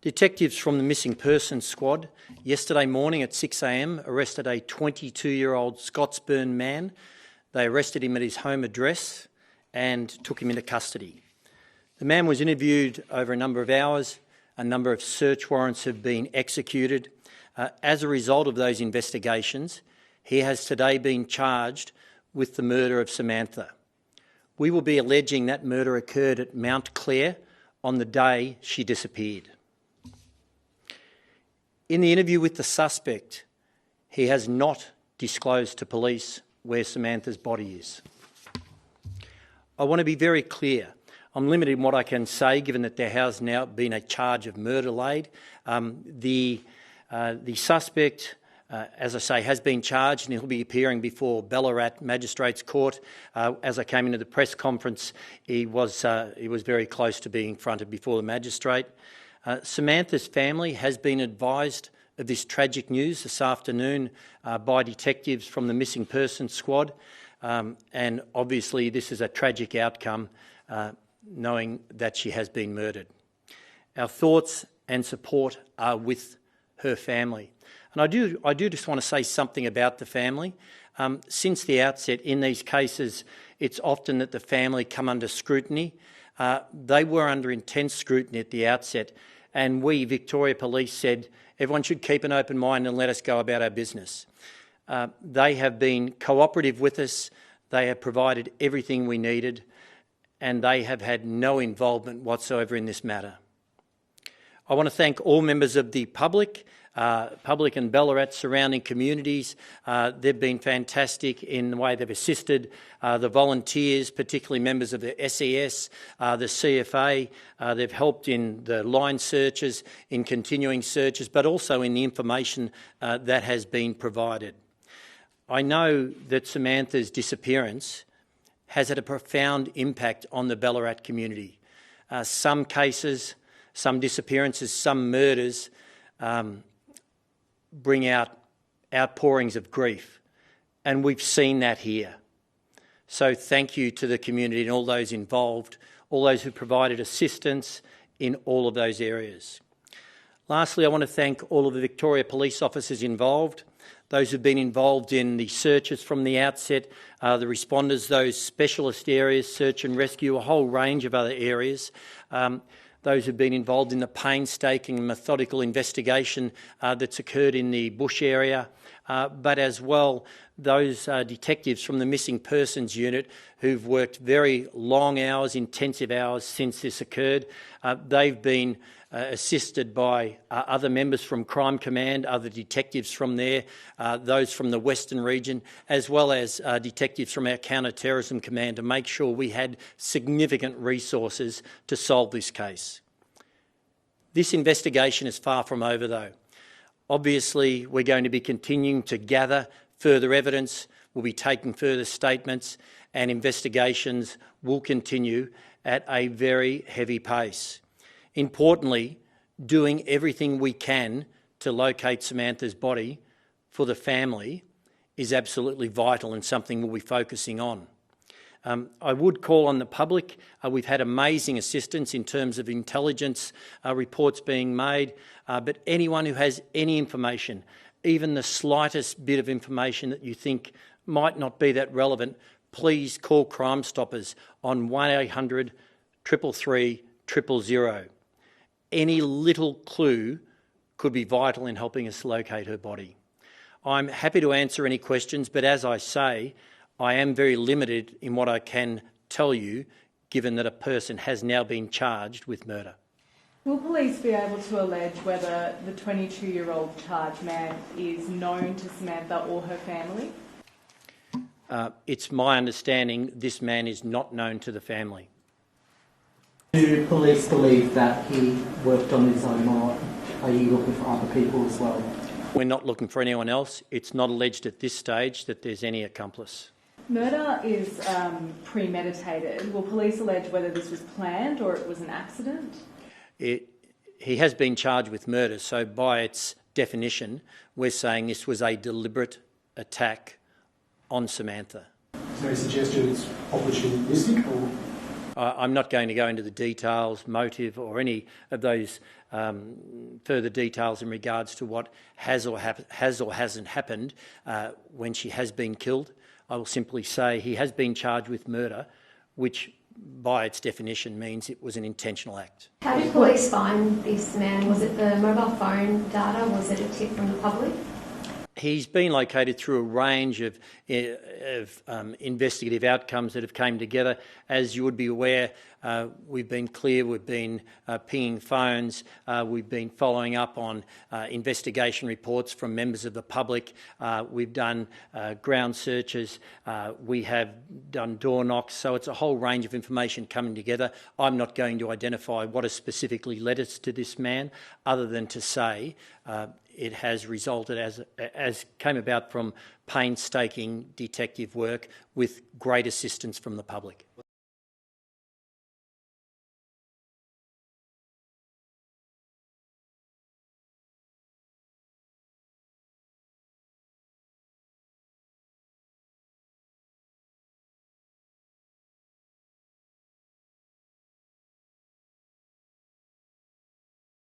Detectives from the Missing Persons Squad yesterday morning at 6 a.m. arrested a 22-year-old Scotsburn man. They arrested him at his home address and took him into custody. The man was interviewed over a number of hours. A number of search warrants have been executed. As a result of those investigations, he has today been charged with the murder of Samantha. We will be alleging that murder occurred at Mount Clare on the day she disappeared. In the interview with the suspect, he has not disclosed to police where Samantha's body is. I want to be very clear. I'm limited in what I can say, given that there has now been a charge of murder laid. The suspect, as I say, has been charged and he'll be appearing before Ballarat Magistrates Court. As I came into the press conference, he was very close to being fronted before the magistrate. Samantha's family has been advised of this tragic news this afternoon by detectives from the Missing Persons Squad, and obviously this is a tragic outcome, knowing that she has been murdered. Our thoughts and support are with her family. And I do just want to say something about the family. Since the outset in these cases, it's often that the family come under scrutiny. They were under intense scrutiny at the outset, and we, Victoria Police, said everyone should keep an open mind and let us go about our business. They have been cooperative with us. They have provided everything we needed, and they have had no involvement whatsoever in this matter. I want to thank all members of the public and Ballarat surrounding communities. They've been fantastic in the way they've assisted the volunteers, particularly members of the SES, the CFA. They've helped in the line searches, in continuing searches, but also in the information that has been provided. I know that Samantha's disappearance has had a profound impact on the Ballarat community. Some cases, some disappearances, some murders bring out outpourings of grief, and we've seen that here. So thank you to the community and all those involved, all those who provided assistance in all of those areas. Lastly, I want to thank all of the Victoria police officers involved, those who've been involved in the searches from the outset, the responders, those specialist areas, search and rescue, a whole range of other areas, those who've been involved in the painstaking and methodical investigation that's occurred in the bush area, but as well those detectives from the Missing Persons Unit who've worked very long hours, intensive hours since this occurred. They've been assisted by other members from Crime Command, other detectives from there, those from the Western region, as well as detectives from our Counter-Terrorism Command to make sure we had significant resources to solve this case. This investigation is far from over, though. Obviously, we're going to be continuing to gather further evidence, we'll be taking further statements, and investigations will continue at a very heavy pace. Importantly, doing everything we can to locate Samantha's body for the family is absolutely vital and something we'll be focusing on. I would call on the public. We've had amazing assistance in terms of intelligence reports being made, but anyone who has any information, even the slightest bit of information that you think might not be that relevant, please call Crime Stoppers on 1800 333 000. Any little clue could be vital in helping us locate her body. I'm happy to answer any questions, but as I say, I am very limited in what I can tell you, given that a person has now been charged with murder. Will police be able to allege whether the 22-year-old charged man is known to Samantha or her family? It's my understanding this man is not known to the family. Do police believe that he worked on his own, or are you looking for other people as well? We're not looking for anyone else. It's not alleged at this stage that there's any accomplice. Murder is premeditated. Will police allege whether this was planned or it was an accident? He has been charged with murder, so by its definition, we're saying this was a deliberate attack on Samantha. Is there any suggestion it's opportunistic or I'm not going to go into the details, motive or any of those further details in regards to what has or hasn't happened when she has been killed. I will simply say he has been charged with murder, which by its definition means it was an intentional act. How did police find this man? Was it the mobile phone data? Was it a tip from the public? He's been located through a range of investigative outcomes that have came together. As you would be aware, we've been clear, we've been pinging phones, we've been following up on investigation reports from members of the public, we've done ground searches, we have done door knocks, so it's a whole range of information coming together. I'm not going to identify what has specifically led us to this man, other than to say it has resulted as came about from painstaking detective work with great assistance from the public.